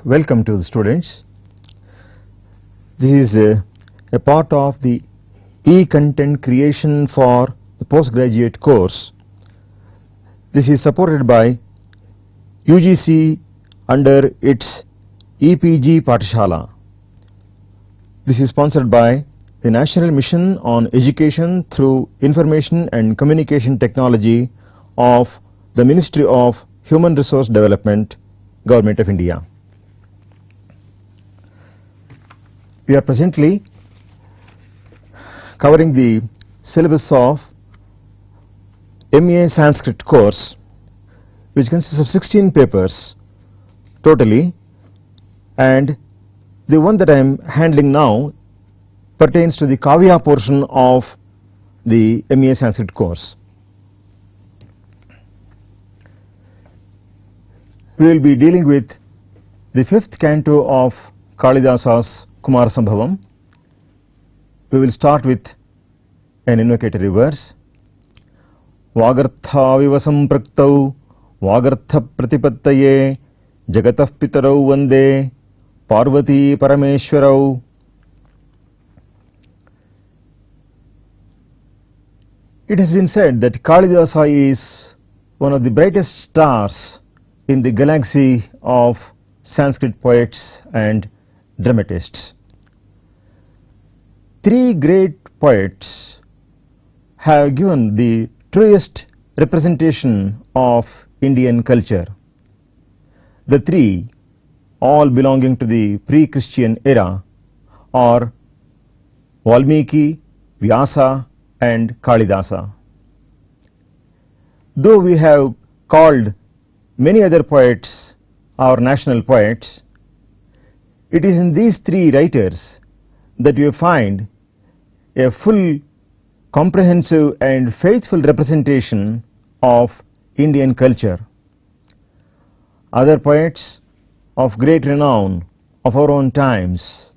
Welcome to the students. This is a part of the e-content creation for the postgraduate course. This is supported by UGC under its EPG Pathshala. This is sponsored by the National Mission on Education through Information and Communication Technology of the Ministry of Human Resource Development, Government of India. We are presently covering the syllabus of MA Sanskrit course, which consists of 16 papers totally, and the one that I am handling now pertains to the Kavya portion of the MA Sanskrit course. We will be dealing with the 5th canto of Kalidasa's Kumarasambhavam. We will start with an invocatory verse. Vagartha vivasam praktau Vagartha pratipattaye Jagatah pitarau vande Parvati parameshwarau. It has been said that Kalidasa is one of the brightest stars in the galaxy of Sanskrit poets and dramatists. Three great poets have given the truest representation of Indian culture. The three, all belonging to the pre-Christian era, are Valmiki, Vyasa and Kalidasa. Though we have called many other poets our national poets, it is in these three writers that you find a full, comprehensive and faithful representation of Indian culture. Other poets of great renown of our own times,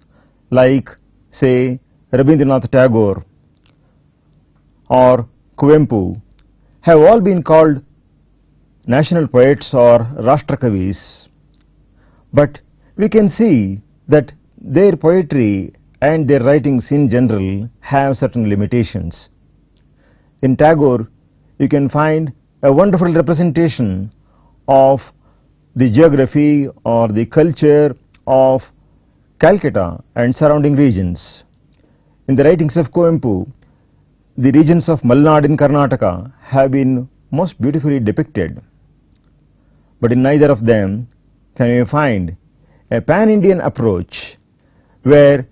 like say Rabindranath Tagore or Kuvempu, have all been called national poets or Rashtrakavis. But we can see that their poetry and their writings in general have certain limitations. In Tagore, you can find a wonderful representation of the geography or the culture of Calcutta and surrounding regions. In the writings of Kuvempu, the regions of Malnad in Karnataka have been most beautifully depicted. But in neither of them can you find a pan-Indian approach where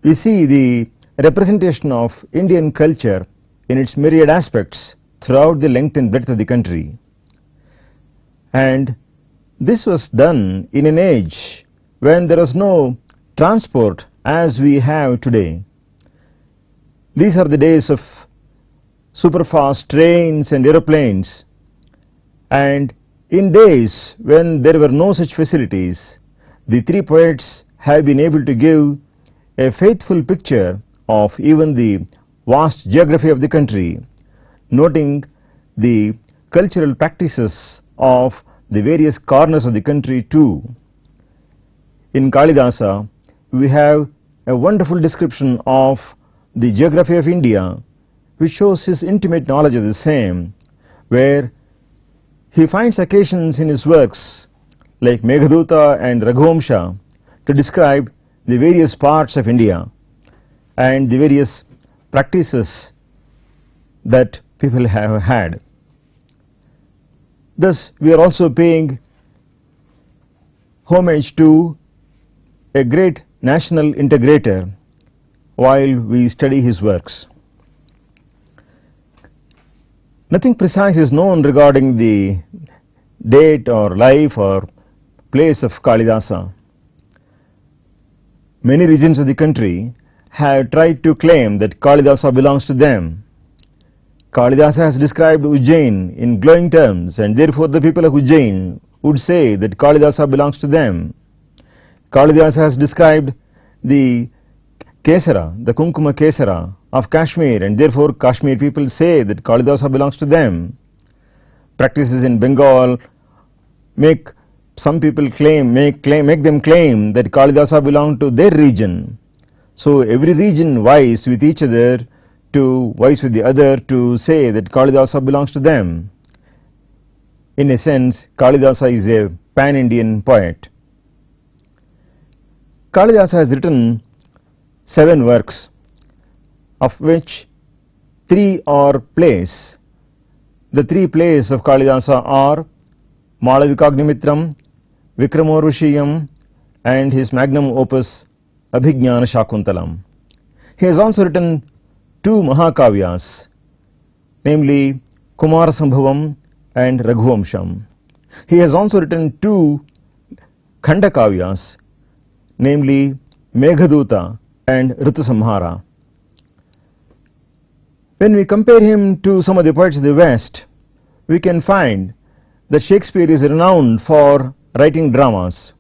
we see the representation of Indian culture in its myriad aspects throughout the length and breadth of the country. And this was done in an age when there was no transport as we have today. These are the days of superfast trains and aeroplanes, and in days when there were no such facilities, the three poets have been able to give a faithful picture of even the vast geography of the country, noting the cultural practices of the various corners of the country too. In Kalidasa, we have a wonderful description of the geography of India, which shows his intimate knowledge of the same, where he finds occasions in his works like Meghaduta and Raghuvamsha to describe the various parts of India and the various practices that people have had. Thus, we are also paying homage to a great national integrator while we study his works. Nothing precise is known regarding the date or life or place of Kalidasa. Many regions of the country have tried to claim that Kalidasa belongs to them. Kalidasa has described Ujjain in glowing terms, and therefore the people of Ujjain would say that Kalidasa belongs to them. Kalidasa has described the Kesara, the Kunkuma Kesara of Kashmir, and therefore Kashmir people say that Kalidasa belongs to them. Practices in Bengal make some people make them claim that Kalidasa belonged to their region. So every region vies with each other vies with the other to say that Kalidasa belongs to them. In a sense, Kalidasa is a pan-Indian poet. Kalidasa has written 7 works, of which 3 are plays. The 3 plays of Kalidasa are Malavikagnimitram, Vikramorushiyam, and his magnum opus Abhignana Shakuntalam. He has also written 2 Mahakavyas, namely Kumarasambhavam and Raghuvamsham. He has also written 2 Khandakavyas, namely Meghaduta and Ritusamhara. When we compare him to some of the poets of the West, we can find that Shakespeare is renowned for writing dramas.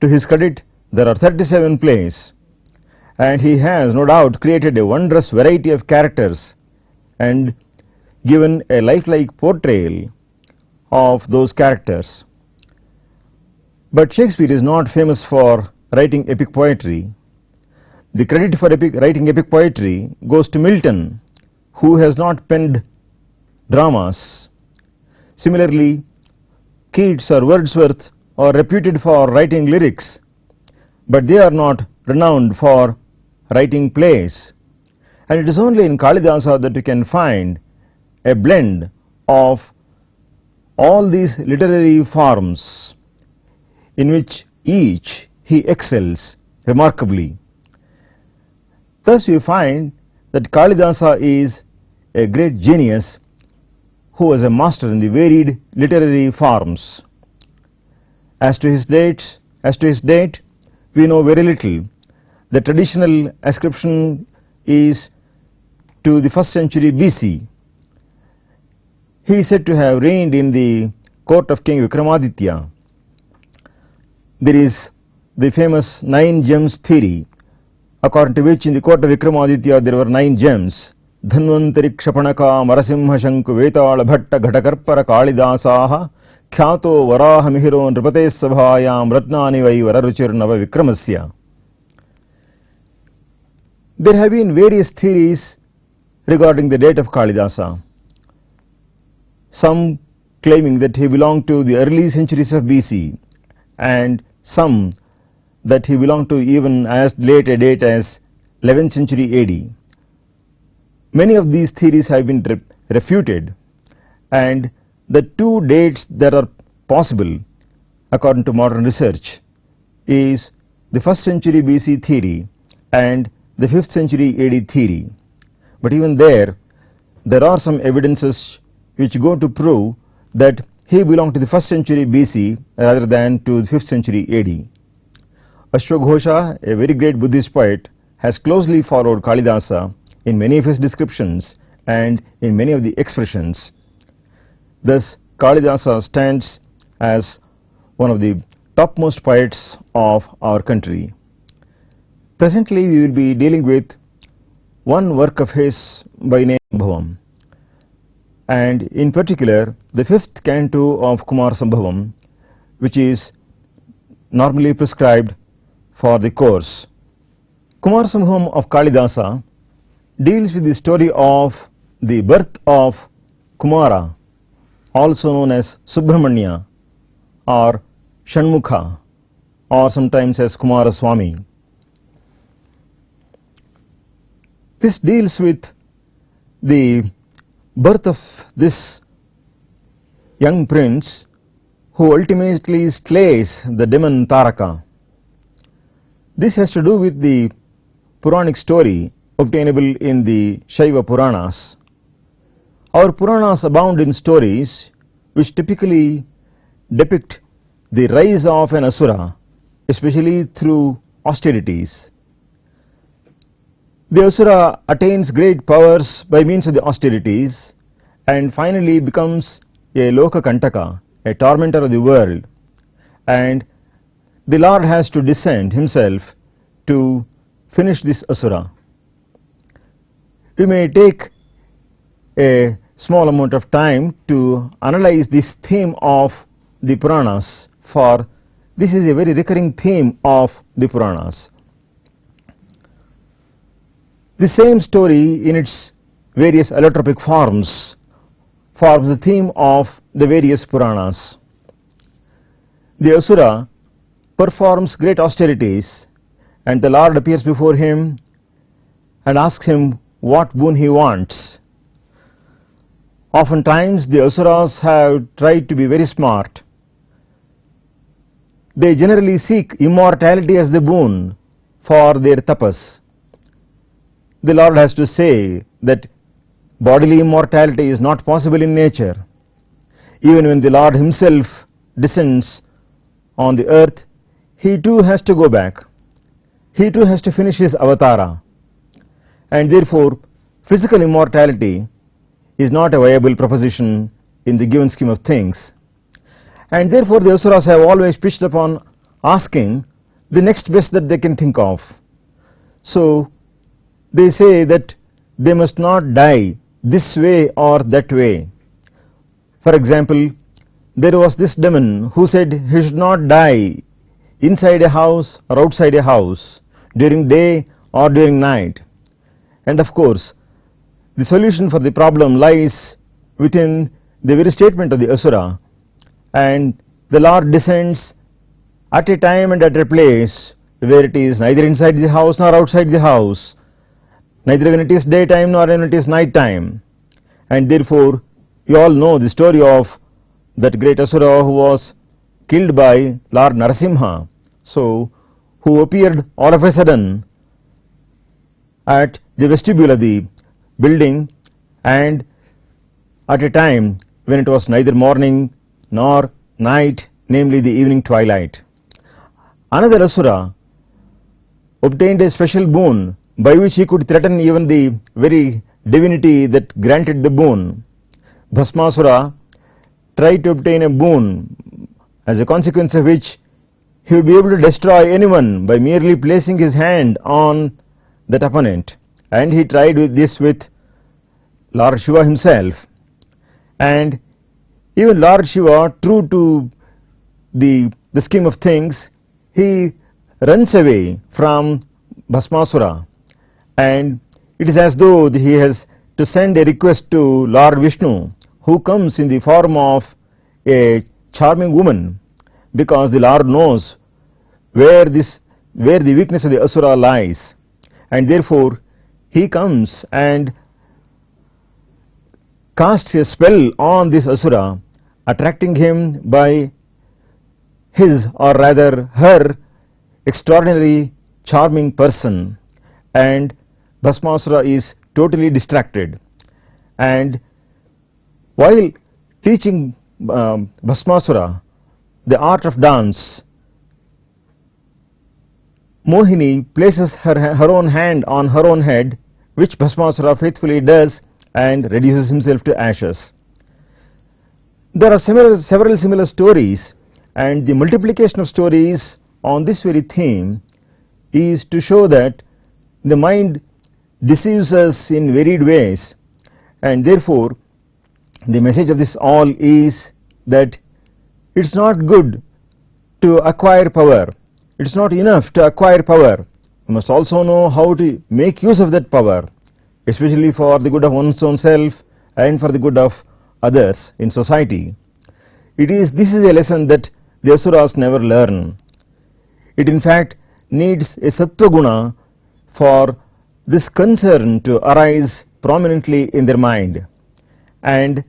To his credit, there are 37 plays, and he has no doubt created a wondrous variety of characters and given a lifelike portrayal of those characters. But Shakespeare is not famous for writing epic poetry. The credit for writing epic poetry goes to Milton, who has not penned dramas. Similarly, Keats or Wordsworth are reputed for writing lyrics, but they are not renowned for writing plays. And it is only in Kalidasa that you can find a blend of all these literary forms, in which each he excels remarkably. Thus we find that Kalidasa is a great genius who was a master in the varied literary forms. As to his date, we know very little. The traditional ascription is to the 1st century BC. He is said to have reigned in the court of King Vikramaditya. There is the famous 9 gems theory, according to which in the court of Vikramaditya there were 9 gems. Dhanvantari Kshapanaka Marasimha Shanku Vetala Bhatta Ghatakarpara Kalidasaha Khyato Varaha Mihiro Nripate Sabhayam Ratnani Vai Vararuchir Nava Vikramasya. There have been various theories regarding the date of Kalidasa. Some claiming that he belonged to the early centuries of BC, and some that he belonged to even as late a date as 11th century AD. Many of these theories have been refuted, and the 2 dates that are possible according to modern research is the 1st century BC theory and the 5th century AD theory. But even there are some evidences which go to prove that he belonged to the 1st century BC rather than to the 5th century AD. Ashwaghosha, a very great Buddhist poet, has closely followed Kalidasa in many of his descriptions and in many of the expressions. Thus, Kalidasa stands as one of the topmost poets of our country. Presently, we will be dealing with one work of his by name Bhavam, and in particular the 5th canto of Kumarasambhavam, which is normally prescribed for the course. Kumarasambhavam of Kalidasa deals with the story of the birth of Kumara, also known as Subramanya or Shanmukha, or sometimes as Kumaraswamy. This deals with the birth of this young prince who ultimately slays the demon Taraka. This has to do with the Puranic story obtainable in the Shaiva Puranas. Our Puranas abound in stories which typically depict the rise of an Asura, especially through austerities. The Asura attains great powers by means of the austerities and finally becomes a Loka Kantaka, a tormentor of the world, and the Lord has to descend himself to finish this Asura. We may take a small amount of time to analyze this theme of the Puranas for this is a very recurring theme of the Puranas. The same story in its various allotropic forms forms the theme of the various Puranas. The Asura performs great austerities, and the Lord appears before him and asks him what boon he wants. Oftentimes the Asuras have tried to be very smart. They generally seek immortality as the boon for their tapas. The Lord has to say that bodily immortality is not possible in nature. Even when the Lord himself descends on the earth, he too has to go back. He too has to finish his avatara. And therefore, physical immortality is not a viable proposition in the given scheme of things. And therefore, the Asuras have always pitched upon asking the next best that they can think of. So, they say that they must not die this way or that way. For example, there was this demon who said he should not die inside a house or outside a house, during day or during night. And of course, the solution for the problem lies within the very statement of the Asura, and the Lord descends at a time and at a place where it is neither inside the house nor outside the house, neither when it is daytime nor when it is night time. And therefore, you all know the story of that great Asura who was killed by Lord Narasimha, so who appeared all of a sudden at the vestibule of the building, and at a time when it was neither morning nor night, namely the evening twilight. Another Asura obtained a special boon by which he could threaten even the very divinity that granted the boon. Bhasmasura tried to obtain a boon, as a consequence of which he would be able to destroy anyone by merely placing his hand on that opponent. And he tried this with Lord Shiva himself. And even Lord Shiva, true to the scheme of things, he runs away from Bhasmasura, and it is as though he has to send a request to Lord Vishnu, who comes in the form of a charming woman, because the Lord knows where the weakness of the Asura lies, and therefore he comes and casts a spell on this Asura, attracting him by his, or rather her, extraordinary charming person, and Bhasmasura is totally distracted. And while teaching Bhasmasura the art of dance, Mohini places her own hand on her own head, which Bhasmasura faithfully does and reduces himself to ashes. There are several similar stories, and the multiplication of stories on this very theme is to show that the mind deceives us in varied ways, and therefore the message of this all is that it's not good to acquire power. It's not enough to acquire power. You must also know how to make use of that power, especially for the good of one's own self and for the good of others in society. This is a lesson that the Asuras never learn. It in fact needs a sattva guna for this concern to arise prominently in their mind, and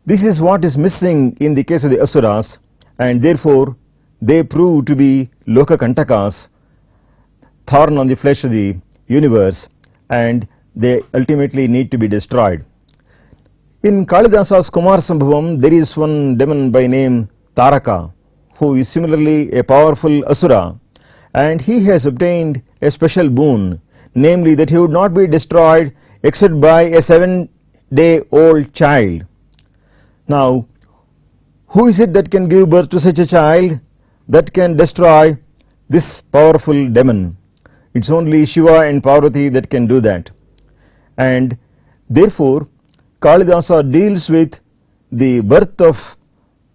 this is what is missing in the case of the Asuras, and therefore they prove to be loka kantakas, thorn on the flesh of the universe, and they ultimately need to be destroyed. In Kalidasa's Kumar Sambhavam, there is one demon by name Taraka, who is similarly a powerful Asura, and he has obtained a special boon, namely that he would not be destroyed except by a 7-day-old child. Now, who is it that can give birth to such a child that can destroy this powerful demon? It's only Shiva and Parvati that can do that. And therefore, Kalidasa deals with the birth of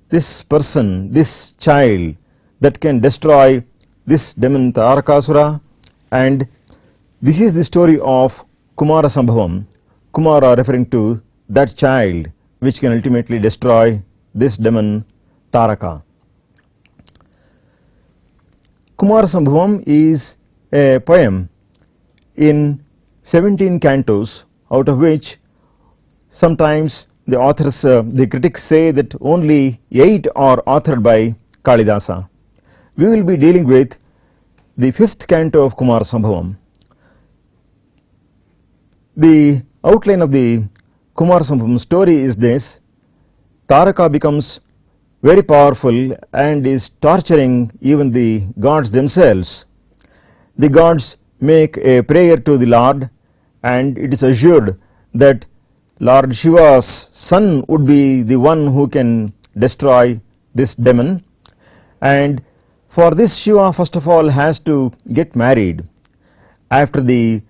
this person, this child that can destroy this demon Tarakasura, and this is the story of Kumara Sambhavam. Kumara referring to that child which can ultimately destroy this demon Taraka. Kumara Sambhavam is a poem in 17 cantos, out of which sometimes the authors, the critics say that only 8 are authored by Kalidasa. We will be dealing with the 5th canto of Kumara Sambhavam. The outline of the Kumara Sambhavam story is this: Taraka becomes very powerful and is torturing even the gods themselves. The gods make a prayer to the Lord, and it is assured that Lord Shiva's son would be the one who can destroy this demon, and for this Shiva first of all has to get married. After the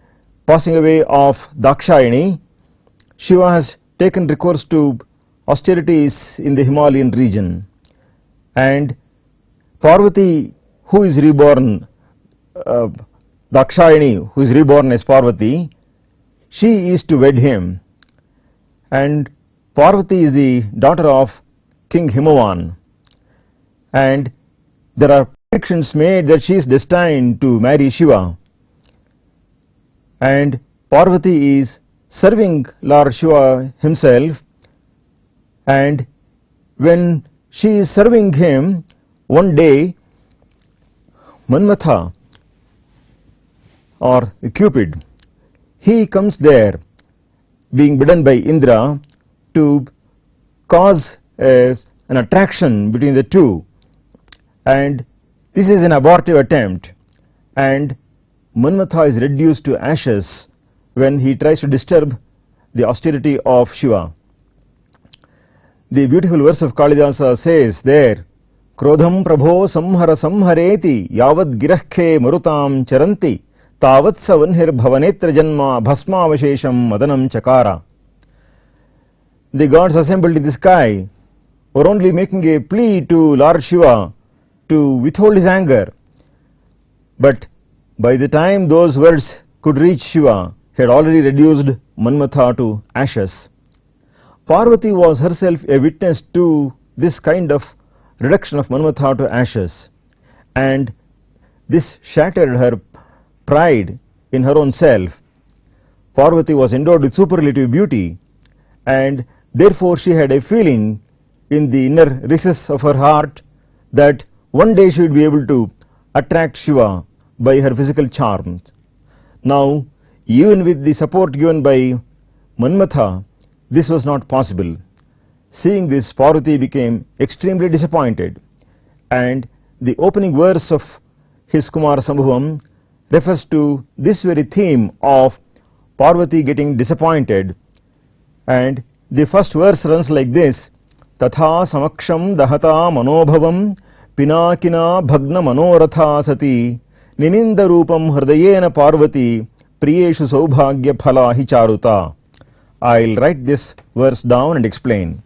passing away of Dakshayani, Shiva has taken recourse to austerities in the Himalayan region, and Parvati, who is reborn, Dakshayani, who is reborn as Parvati, she is to wed him, and Parvati is the daughter of King Himavan, and there are predictions made that she is destined to marry Shiva, and Parvati is serving Lord Shiva himself, and when she is serving him, one day Manmatha, or Cupid, he comes there being bidden by Indra to cause an attraction between the two, and this is an abortive attempt, and Manmatha is reduced to ashes when he tries to disturb the austerity of Shiva. The beautiful verse of Kalidasa says there, Krodham Prabho Samhara Samhareti Yavad Girahkhe Marutam Charanti Tavatsa Vanhir Bhavanetra Janma Bhasmavashesham Madanam Chakara. The gods assembled in the sky were only making a plea to Lord Shiva to withhold his anger, but by the time those words could reach Shiva, he had already reduced Manmatha to ashes. Parvati was herself a witness to this kind of reduction of Manmatha to ashes, and this shattered her pride in her own self. Parvati was endowed with superlative beauty, and therefore she had a feeling in the inner recess of her heart that one day she would be able to attract Shiva by her physical charms. Now, even with the support given by Manmatha, this was not possible. Seeing this, Parvati became extremely disappointed, and the opening verse of his Kumara Sambhavam refers to this very theme of Parvati getting disappointed, and the first verse runs like this: Tatha samaksham dahata manobhavam pinakina bhagna manoratha sati nininda rupam hridayena Parvati priyeshu saubhagya phala hi charuta. I'll write this verse down and explain.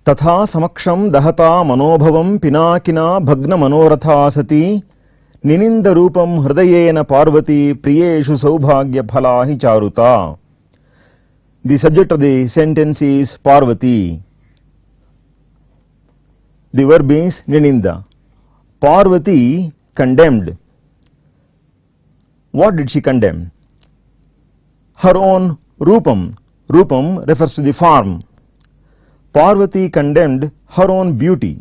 तथा समक्षम दहता मनोभवम पिनाकिना भग्न मनोरथा सती निनिंद रूपम हृदयेन पार्वती प्रियेषु सौभाग्य फला हि Charuta. The subject of the sentence is Parvati. The verb is nininda. Parvati condemned. What did she condemn? Her own rupam. Rupam refers to the form. Parvati condemned her own beauty.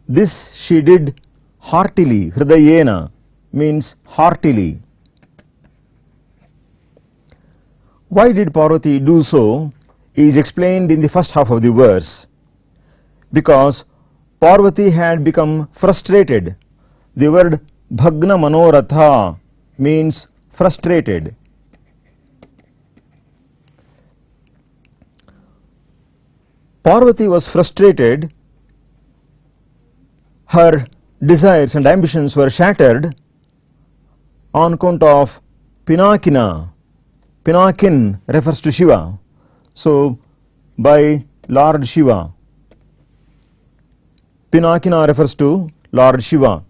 This she did heartily. Hridayena means heartily. Why did Parvati do so is explained in the first half of the verse. Because Parvati had become frustrated. The word bhagna manoratha means frustrated. Parvati was frustrated. Her desires and ambitions were shattered on account of Pinakina. Pinakin refers to Shiva. So, by Lord Shiva. Pinakina refers to Lord Shiva.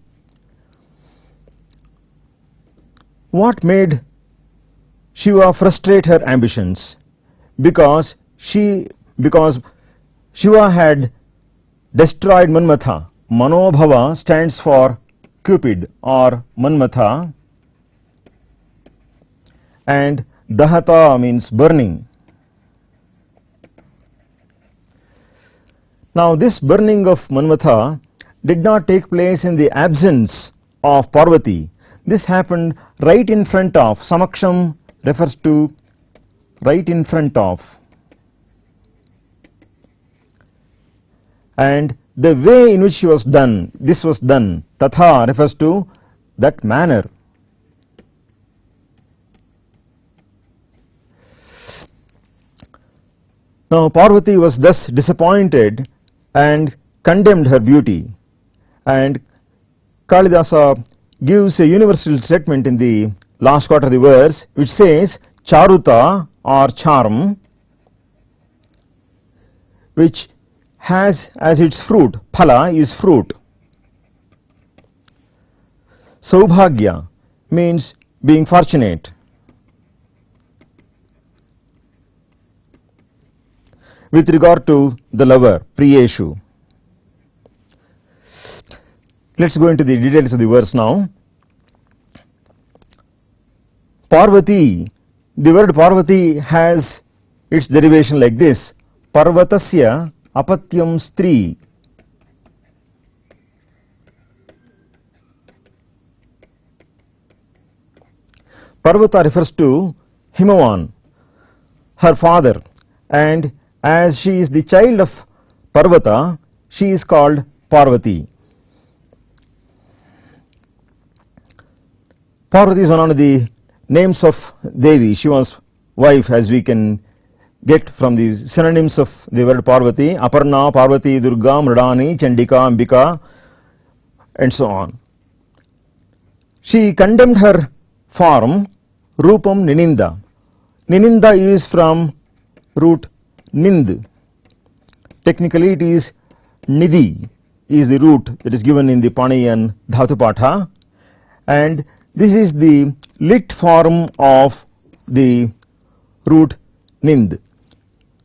What made Shiva frustrate her ambitions? Because Shiva had destroyed Manmatha. Manobhava stands for Cupid or Manmatha, and Dahata means burning. Now this burning of Manmatha did not take place in the absence of Parvati. This happened right in front of. Samaksham refers to right in front of. And the way in which this was done, Tatha refers to that manner. Now Parvati was thus disappointed and condemned her beauty, and Kalidasa gives a universal statement in the last quarter of the verse which says Charuta or charm, which has as its fruit, phala is fruit. Saubhagya means being fortunate. With regard to the lover, Priyeshu. Let's go into the details of the verse now. Parvati, the word Parvati has its derivation like this: Parvatasya apatyam stri. Parvata refers to Himavan, her father, and as she is the child of Parvata, she is called Parvati. Parvati is one of the names of Devi, Shiva's wife, as we can get from the synonyms of the word Parvati: Aparna, Parvati, Durga, Mridani, Chandika, Ambika, and so on. She condemned her form, Rupam Nininda. Nininda is from root Nind. Technically it is Nidhi is the root that is given in the Paniyan Dhatu Patha, and this is the lit form of the root Nind.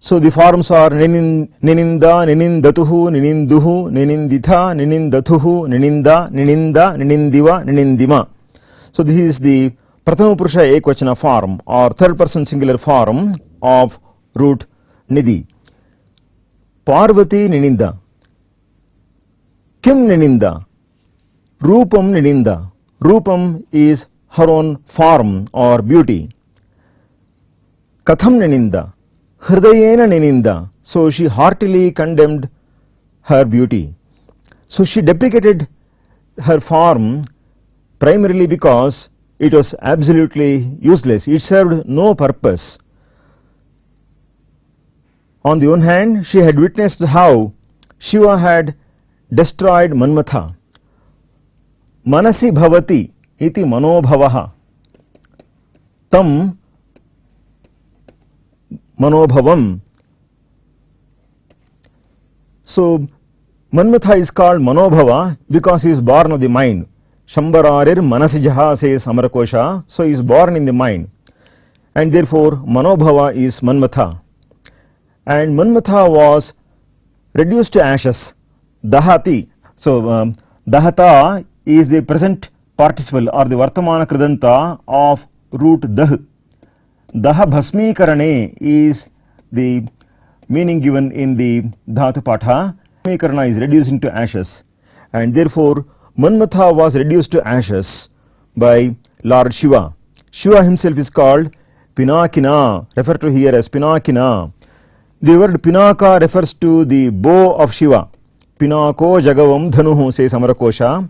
So the forms are Nininda, Ninindatuhu, Nininduhu, Nininditha, Ninindatuhu, Nininda, Nininda, Ninindiva, Ninindima. So this is the Prathama Purusha Ekvachana form or third person singular form of root Nidhi. Parvati Nininda. Kim Nininda? Rupam Nininda. Rupam is her own form or beauty. Katham Nininda. Hridayena Nininda. So she heartily condemned her beauty. So she deprecated her form primarily because it was absolutely useless. It served no purpose. On the one hand, she had witnessed how Shiva had destroyed Manmatha. Manasi bhavati iti manobhavaha. Tam manobhavam So Manmatha is called Manobhava because he is born of the mind. Shambararir Manasijaha says Amarakosha. So he is born in the mind. And therefore Manobhava is Manmatha. And Manmatha was reduced to ashes. Dahati. So Dahata is the present participle or the Vartamana Kridanta of root Dah. Daha Bhasmikarane is the meaning given in the Dhatu Patha. Bhasmikarana is reduced into ashes. And therefore Manmatha was reduced to ashes by Lord Shiva. Shiva himself is called Pinakina, referred to here as Pinakina. The word Pinaka refers to the bow of Shiva. Pinako Jagavam Dhanuhu says Amarakosha.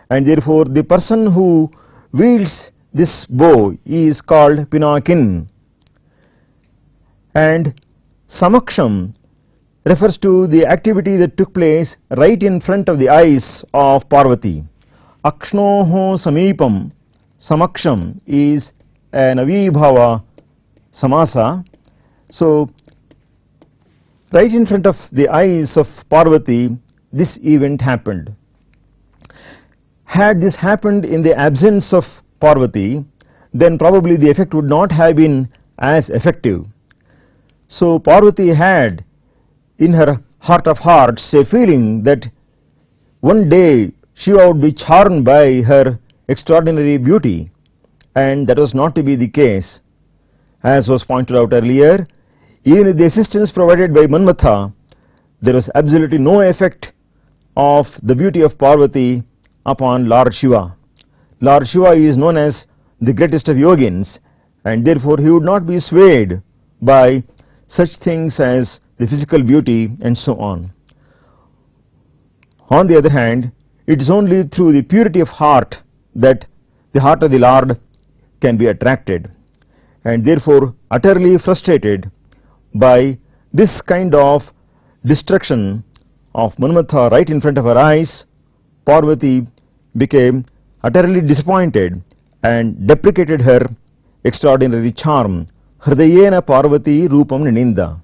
And therefore the person who wields this bow is called Pinakin. And Samaksham refers to the activity that took place right in front of the eyes of Parvati. Akshnoho Samipam, Samaksham is an Avibhava Samasa. So right in front of the eyes of Parvati, this event happened. Had this happened in the absence of Parvati, then probably the effect would not have been as effective. So Parvati had in her heart of hearts a feeling that one day Shiva would be charmed by her extraordinary beauty, and that was not to be the case. As was pointed out earlier, even with the assistance provided by Manmatha, there was absolutely no effect of the beauty of Parvati upon Lord Shiva. Lord Shiva is known as the greatest of yogins, and therefore he would not be swayed by such things as the physical beauty and so on. On the other hand, it is only through the purity of heart that the heart of the Lord can be attracted, and therefore utterly frustrated by this kind of destruction of Manmatha right in front of her eyes, Parvati became utterly disappointed and deprecated her extraordinary charm. Hridayena Parvati Rupam Nininda.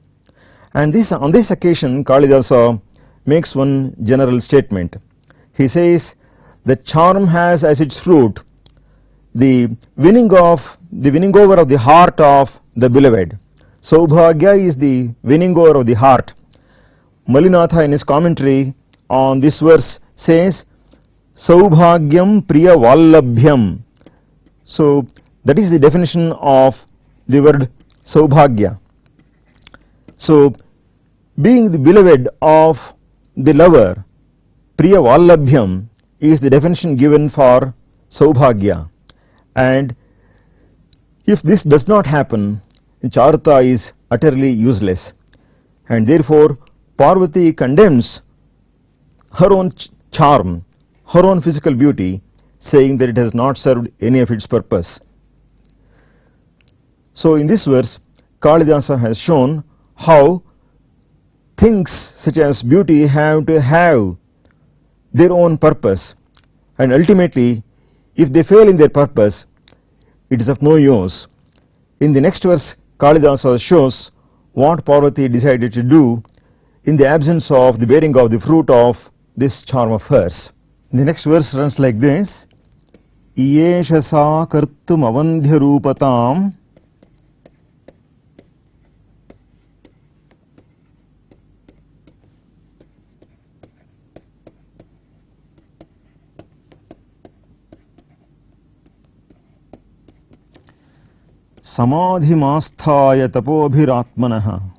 And on this occasion Kalidasa makes one general statement. He says that charm has as its fruit the winning over of the heart of the beloved. Saubhagya is the winning over of the heart. Malinatha in his commentary on this verse says Saubhagyam Priya Vallabhyam. So that is the definition of the word Saubhagya. So being the beloved of the lover, Priya Vallabhyam is the definition given for Saubhagya. And if this does not happen, Charita is utterly useless, and therefore Parvati condemns her own charm, her own physical beauty, saying that it has not served any of its purpose. So in this verse, Kalidasa has shown how things such as beauty have to have their own purpose, and ultimately if they fail in their purpose, it is of no use. In the next verse, Kalidasa shows what Parvati decided to do in the absence of the bearing of the fruit of this charm of hers. The next verse runs like this: Iyesha sa kartum avandhya rupatam samadhimastaya tapobhiratmanaha.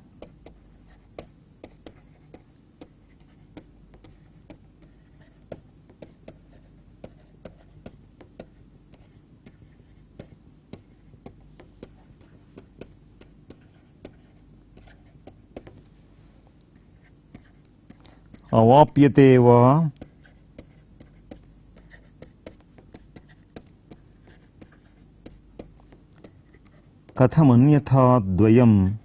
Avapyate va kathamanyatha dvayam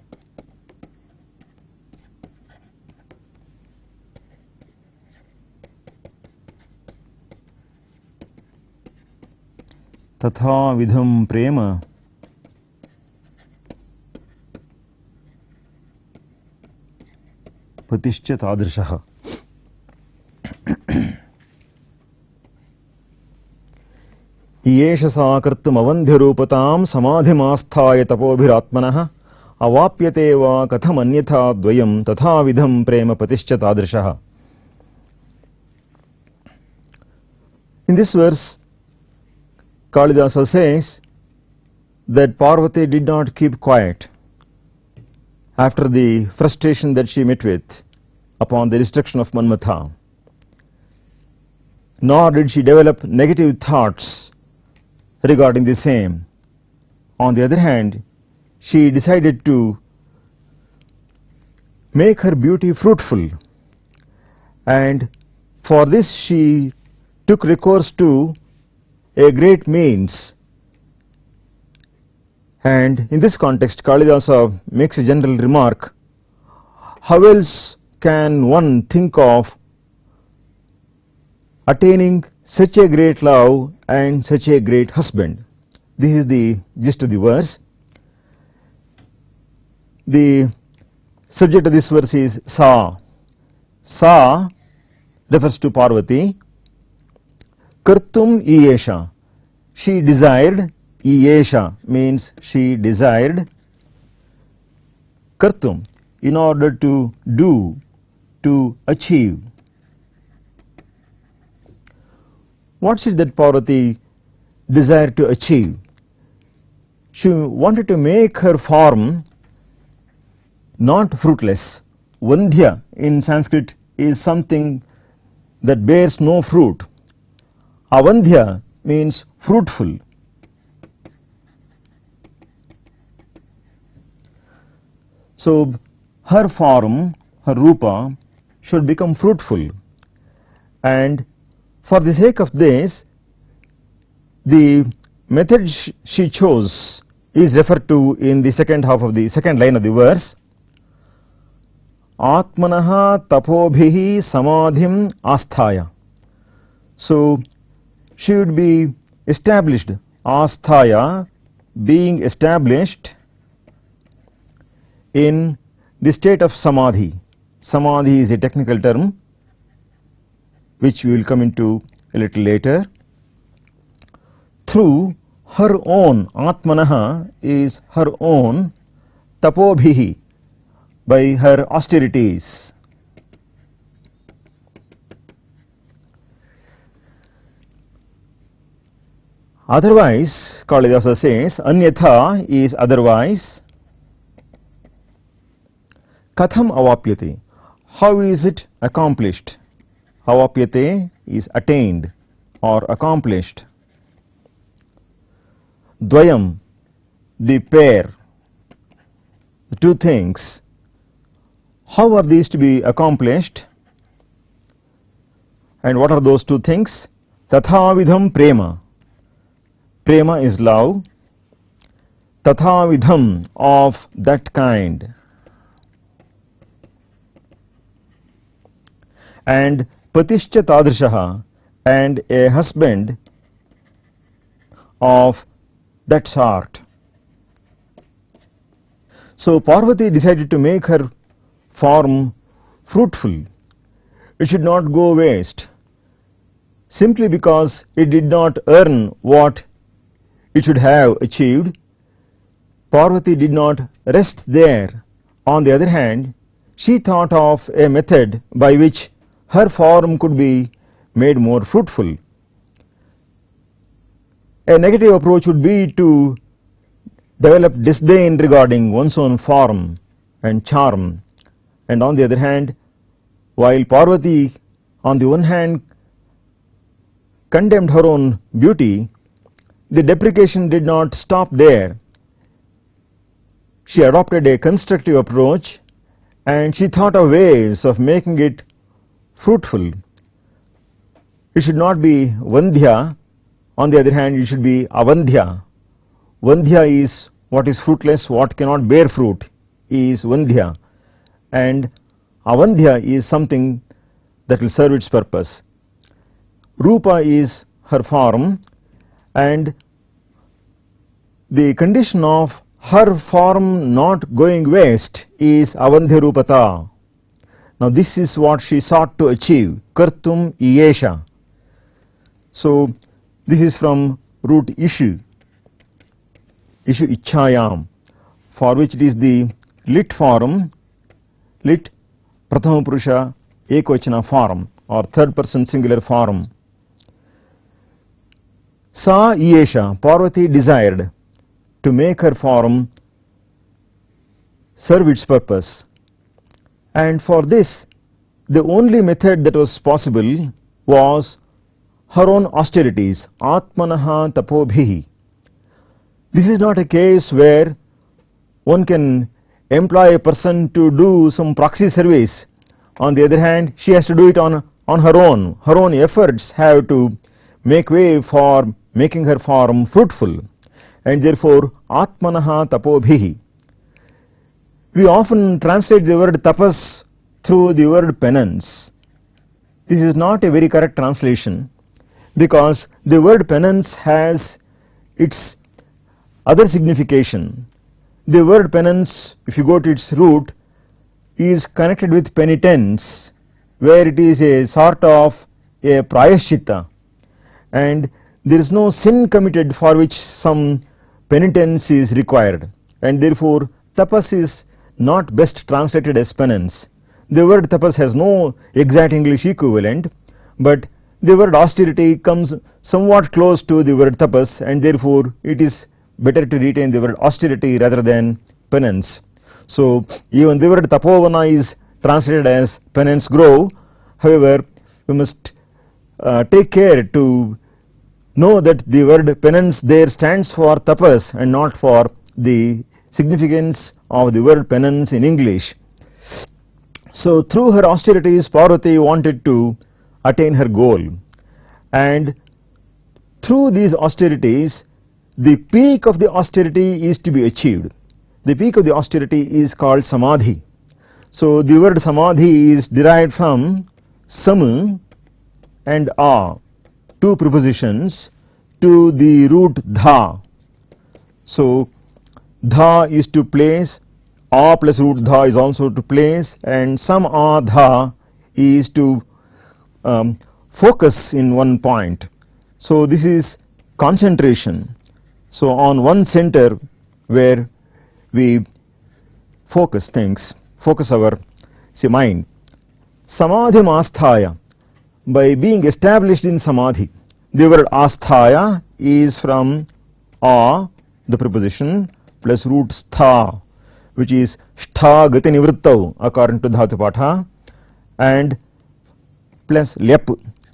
tatha vidham prema patischa tadrishaha. Yesha sa kartum avandhyarupatam samadhimasthaya tapobhiratmanah avapyate va katham anyatha dvayam tatha vidham prema patischa tadrishah. In this verse, Kalidasa says that Parvati did not keep quiet after the frustration that she met with upon the destruction of Manmatha, nor did she develop negative thoughts regarding the same. On the other hand, she decided to make her beauty fruitful, and for this she took recourse to a great means. And in this context, Kalidasa makes a general remark: how else can one think of attaining such a great love and such a great husband? This is the gist of the verse. The subject of this verse is Sa. Sa refers to Parvati. Kartum iyesha. She desired. Iyesha means she desired. Kartum, in order to do, to achieve. What is it that Parvati desired to achieve? She wanted to make her form not fruitless. Vandhya in Sanskrit is something that bears no fruit. Avandhya means fruitful. So her form, her rupa, should become fruitful, and for the sake of this, the method she chose is referred to in the second half of the second line of the verse. Atmanaha tapobhihi samadhim asthaya. So she would be established, asthaya, being established in the state of samadhi. Samadhi is a technical term which we will come into a little later. Through her own, atmanaha is her own, tapobhihi, by her austerities. Otherwise, Kalidasa says, anyatha is otherwise. Katham avapyate. How is it accomplished? Avapyate is attained or accomplished. Dvayam, the pair, the two things. How are these to be accomplished? And what are those two things? Tathavidham prema. Prema is love. Tathavidham, of that kind. And patischa tadrishaha, and a husband of that sort. So Parvati decided to make her form fruitful. It should not go waste simply because it did not earn what it should have achieved. Parvati did not rest there. On the other hand, she thought of a method by which her form could be made more fruitful. A negative approach would be to develop disdain regarding one's own form and charm. And on the other hand, while Parvati on the one hand condemned her own beauty, the deprecation did not stop there. She adopted a constructive approach and she thought of ways of making it fruitful. It should not be Vandhya. On the other hand, it should be Avandhya. Vandhya is what is fruitless, what cannot bear fruit is Vandhya. And Avandhya is something that will serve its purpose. Rupa is her form, and the condition of her form not going waste is Avandhya Rupata. Now this is what she sought to achieve, kartum iyesha. So this is from root ishu ichchayam, for which it is the lit form, lit prathama purusha ekvachana form or third person singular form. Sa iyesha, Parvati desired to make her form serve its purpose, and for this the only method that was possible was her own austerities, atmanaha tapobhihi. This is not a case where one can employ a person to do some proxy service. On the other hand, she has to do it on her own. Her own efforts have to make way for making her form fruitful, and therefore atmanaha tapobhihi. We often translate the word tapas through the word penance. This is not a very correct translation, because the word penance has its other signification. The word penance, if you go to its root, is connected with penitence, where it is a sort of a prayaschitta, and there is no sin committed for which some penitence is required, and therefore tapas is not best translated as penance. The word tapas has no exact English equivalent, but the word austerity comes somewhat close to the word tapas, and therefore it is better to retain the word austerity rather than penance. So even the word tapovana is translated as penance grow. However, we must take care to know that the word penance there stands for tapas and not for the significance of the word penance in English. So through her austerities, Parvati wanted to attain her goal, and through these austerities the peak of the austerity is to be achieved. The peak of the austerity is called samadhi. So the word samadhi is derived from sam and a, two prepositions, to the root dha. So dha is to place, a plus root dha is also to place, and sam a dha is to focus in one point. So this is concentration. So on one center where we focus things, focus our mind. Samadhim asthaya, by being established in samadhi. The word asthaya is from a, the preposition, plus root stha, which is shtha gati nivrittau according to dhatu patha, and plus lep.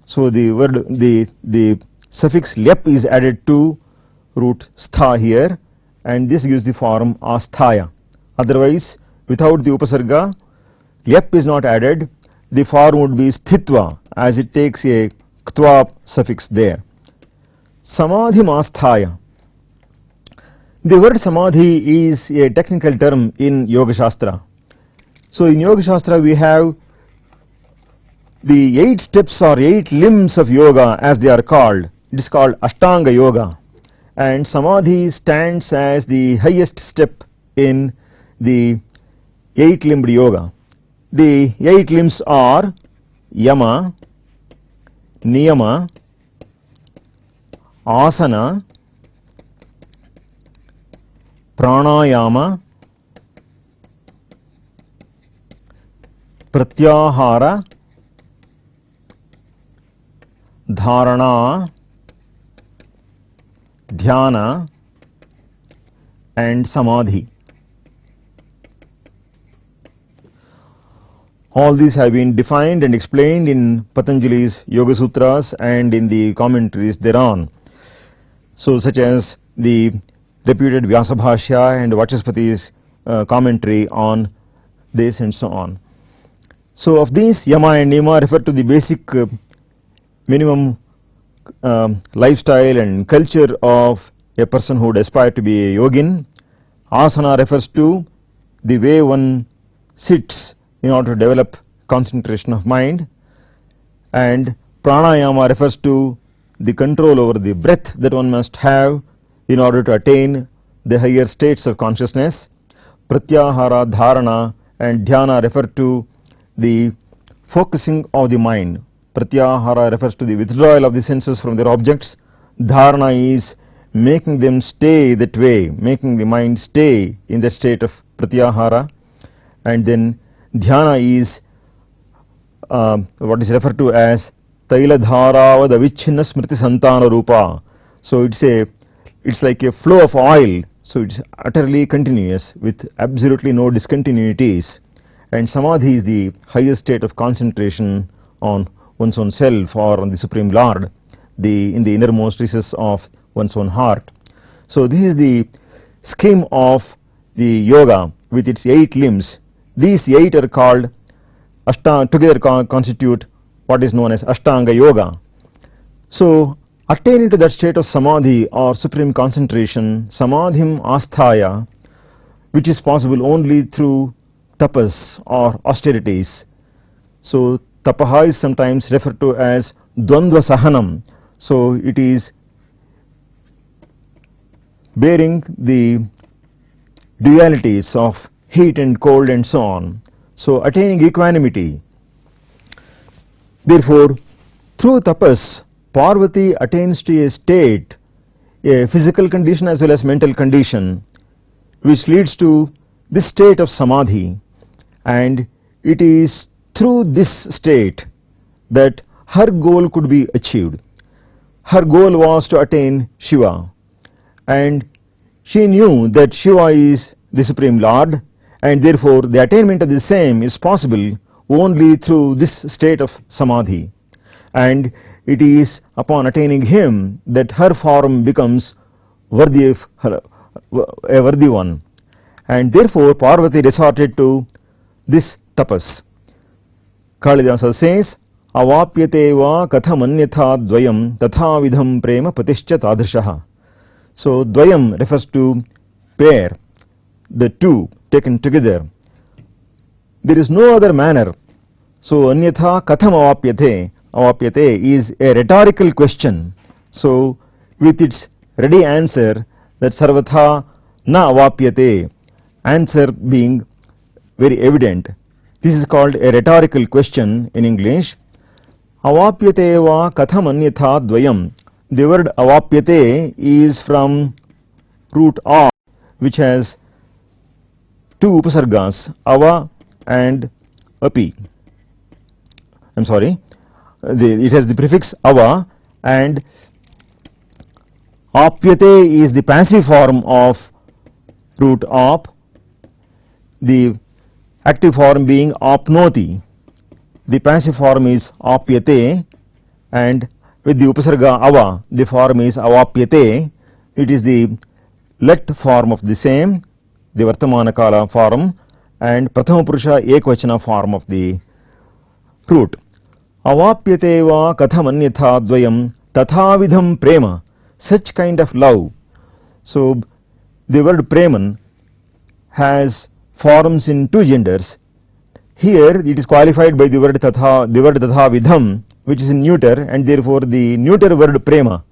So the word, the suffix lep is added to root stha here, and this gives the form asthaya. Otherwise, without the upasarga, lep is not added, the form would be sthitva, as it takes a ktva suffix there. Samadhi asthaya. The word samadhi is a technical term in Yoga Shastra. So in Yoga Shastra we have the 8 steps or 8 limbs of yoga, as they are called. It is called Ashtanga Yoga, and samadhi stands as the highest step in the 8-limbed yoga. The 8 limbs are yama, niyama, asana, pranayama, pratyahara, dharana, dhyana, and samadhi. All these have been defined and explained in Patanjali's Yoga Sutras and in the commentaries thereon. So such as the reputed Vyasabhashya and Vachaspati's commentary on this and so on. So of these, yama and niyama refer to the basic minimum lifestyle and culture of a person who would aspire to be a yogin. Asana refers to the way one sits in order to develop concentration of mind, and pranayama refers to the control over the breath that one must have in order to attain the higher states of consciousness. Pratyahara, dharana, and dhyana refer to the focusing of the mind. Pratyahara refers to the withdrawal of the senses from their objects. Dharana is making them stay that way, making the mind stay in the state of pratyahara. And then dhyana is what is referred to as tailadharavad avichinna smriti santana rupa. So it's like a flow of oil, so it's utterly continuous with absolutely no discontinuities. And samadhi is the highest state of concentration on one's own self or on the Supreme Lord, in the innermost recess of one's own heart. So this is the scheme of the yoga with its 8 limbs. These 8 are called together constitute what is known as Ashtanga Yoga. So attaining to that state of samadhi or supreme concentration, samadhim asthaya, which is possible only through tapas or austerities. So tapaha is sometimes referred to as dvandva sahanam. So it is bearing the dualities of heat and cold and so on. So attaining equanimity. Therefore, through tapas, Parvati attains to a state, a physical condition as well as mental condition, which leads to this state of samadhi. And it is through this state that her goal could be achieved. Her goal was to attain Shiva, and she knew that Shiva is the Supreme Lord, and therefore the attainment of the same is possible only through this state of samadhi. And it is upon attaining him that her form becomes worthy of her, a worthy one. And therefore Parvati resorted to this tapas. Kalidasa says, avapyate va kathamanyatha dvayam tatha vidham prema patischa tadrishaha. So dvayam refers to pair, the two taken together. There is no other manner. So anyatha katham avapyate. Avapyate is a rhetorical question. So with its ready answer, that sarvatha na avapyate, answer being very evident. This is called a rhetorical question in English. Avapyate va katham anyatha dvayam. The word avapyate is from root av, which has 2 upasargas, ava and api. I'm sorry, it has the prefix ava, and apyate is the passive form of root ap, the active form being apnoti. The passive form is apyate, and with the upasarga ava, the form is avapyate. It is the let form of the same, the vartamana kala form, and prathama purusha ekvachana form of the root. Avapyate va katham anyatha dvayam tatha vidham prema. Such kind of love. So the word preman has forms in 2 genders. Here it is qualified by the word tatha vidham, which is in neuter, and therefore the neuter word prema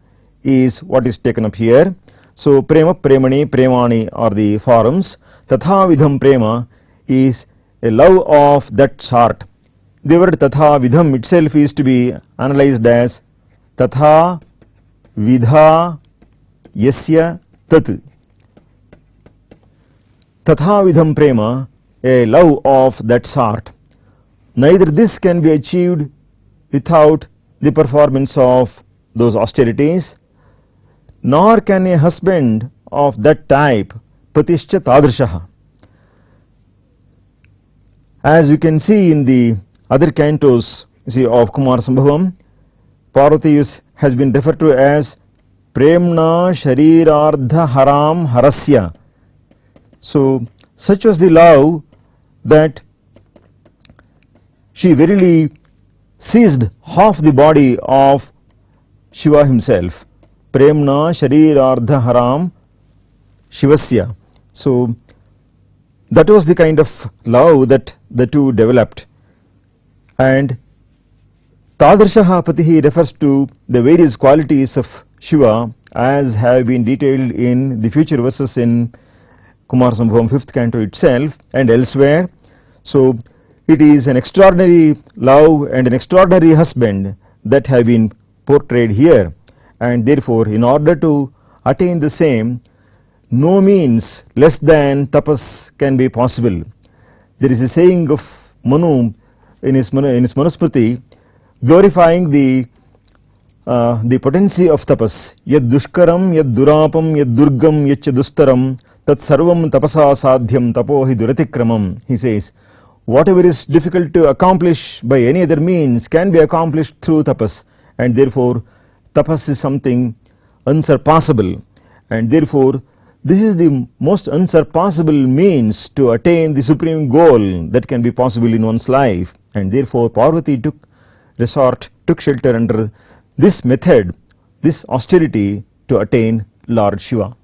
is what is taken up here. So prema, premani, premani are the forms. Tatha vidham prema is a love of that sort. The word tatha vidham itself is to be analyzed as tatha vidha yasya tat. Tatha vidham prema, a love of that sort. Neither this can be achieved without the performance of those austerities, nor can a husband of that type patischa tadrishaha. As you can see in the other cantos of Kumar Sambhavam, Parvati has been referred to as premna sharirardha haram harasya. So such was the love that she verily seized half the body of Shiva himself. Premna sharirardha haram shivasya. So that was the kind of love that the two developed. And Tadrishaha Patihi refers to the various qualities of Shiva as have been detailed in the future verses in Kumar Sambhavam 5th canto itself and elsewhere. So it is an extraordinary love and an extraordinary husband that have been portrayed here, and therefore in order to attain the same, no means less than tapas can be possible. There is a saying of Manu in his Manusmriti glorifying the potency of tapas. Yad dushkaram, yad durapam, yad durgam, yach dustaram, tat sarvam tapasa sadhyam tapohi duratikramam. He says, whatever is difficult to accomplish by any other means can be accomplished through tapas, and therefore tapas is something unsurpassable, and therefore this is the most unsurpassable means to attain the supreme goal that can be possible in one's life, and therefore Parvati took shelter under this method, this austerity, to attain Lord Shiva.